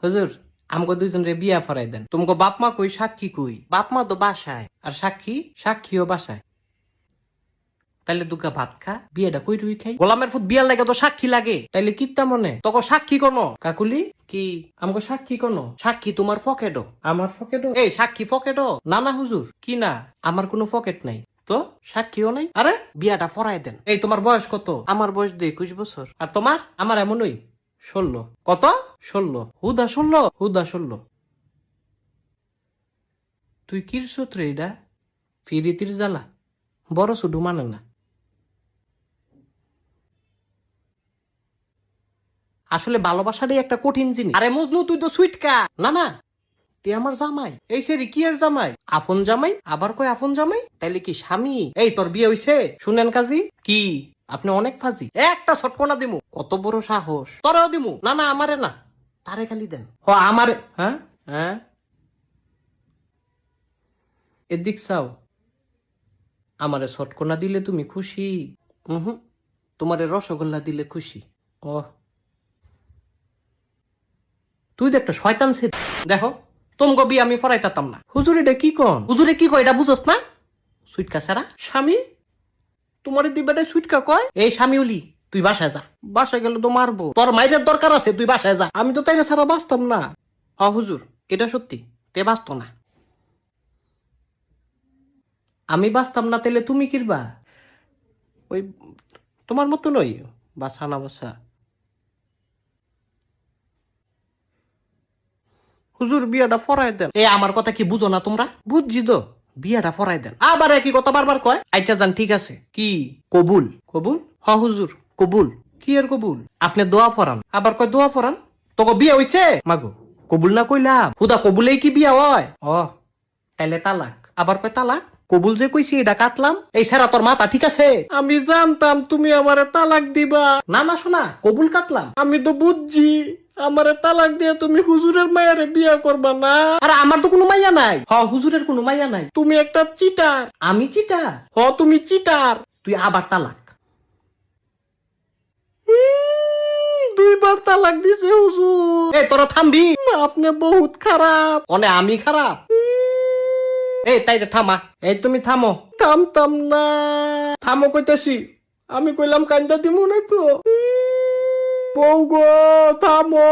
হুজুর আমগো দুইজন রে বিয়া ফরাই দেন। তোমাকে বাপ মা কই, সাক্ষী কই? বাপ মা তো বাসায়, আর সাক্ষীও বাসায়। তাইলে দুগা ভাত খা, বিয়েটা কই রুই খাই। গোলামের ফুট বিয়ার লাগে তো সাক্ষী লাগে, তাইলে কিত্তা মনে তোকে সাক্ষী কোনো? কাকুলি কি আমগো সাক্ষী কোনো? সাক্ষী তোমার পকেটও। আমার পকেটও? এই সাক্ষী পকেটও না? না হুজুর, কি না, আমার কোনো পকেট নাই তো, সাক্ষীও নাই। আরে বিয়াটা ফরাই দেন। এই তোমার বয়স কত? আমার বয়স 21 বছর। আর তোমার? আমার এমনই 16। কত? 16। হুদা 16? হুদা 16। তুই কিরছত রে এটা? ফিরিতির জ্বালা বড় শুধু মানে না। আসলে ভালোবাসাটাই একটা কঠিন জিনিস। আরে মজনু তুই তো সুইটকা। না না, তুই আমার জামাই। এই সে কি আর জামাই? আপন জামাই, আবার কই আপন জামাই? তাইলে কি স্বামী? এই তোর বিয়ে হইছে? শুনেন কাজী কি আপনি অনেক ফাজি। একটা ছটকনা দিমু। কত বড় সাহস! তোরও দিমু। না না, আমারে না, তারে খালি দেন। ও আমারে। হ্যাঁ হ্যাঁ, এদিক চাও। আমারে ছটকনা দিলে তুমি খুশি? হুম, তোমারে রসগোল্লা দিলে খুশি। ও, তুই তো একটা শয়তান ছে। দেখো তোমগো বিয়ে আমি ফরাইতাম না। হুজুর এটা কি কন? হুজুরে কি কয় এটা বুঝোস না? সুইটকা ছাড়া স্বামী? তোমার দুই বেটায় সুইটকা কয়? এই স্বামীউলি, তুই বাসায় যা। বাসায় গেলে তো মারবো। তোর মাইরের দরকার আছে, তুই বাসায় যা। আমি তো তাইলে ছাড়া বাঁচতাম না। হ হুজুর, এটা সত্যি, তে বাঁচত না। আমি বাঁচতাম না, তাইলে তুমি কিরবা? ওই তোমার মতো নই, বাসা না বাসা। হুজুর বিয়াটা ফরাই দেন। এ আমার কথা কি বুঝো না তোমরা? বুঝছি তো, বিয়াটা ফরাই দেন। আবার একই কথা বারবার কয়। আচ্ছা যান, ঠিক আছে। কি কবুল? কবুল? হ হুজুর কবুল। কি এর কবুল? আপনি দোয়া ফরান, আবার কয় দোয়া ফরান। তোকে বিয়ে হইছে? মাগো কবুল না কইলাম, হুদা কবুলেই কি বিয়া হয়? ও তাইলে তালাক। আবার কয় তালাক। কবুল যে কইছি এটা কাটলাম। এই সেরা তোর মাথা ঠিক আছে? আমি জানতাম তুমি আমারে তালাক দিবা। না না শোনা, কবুল কাটলাম। আমি তো বুঝছি আমারে তালাক দিয়ে তুমি হুজুরের মায়ারে বিয়া করবা না। আরে আমার তো কোনো মাইয়া নাই। হ হুজুরের কোনো মাইয়া নাই। তুমি একটা চিটার। আমি চিটার? হ তুমি চিটার। তুই আবার তালাক। দুইবার তালাক দিছে হুজুর। এ তোরা থামবি? আপনি বহুত খারাপ। অনে আমি খারাপ? এই তাই থামা। এই তুমি থামো। থামতাম না। থামো কইতাছি। আমি কইলাম কান্দা দিমু না তো। বউ গো থামো।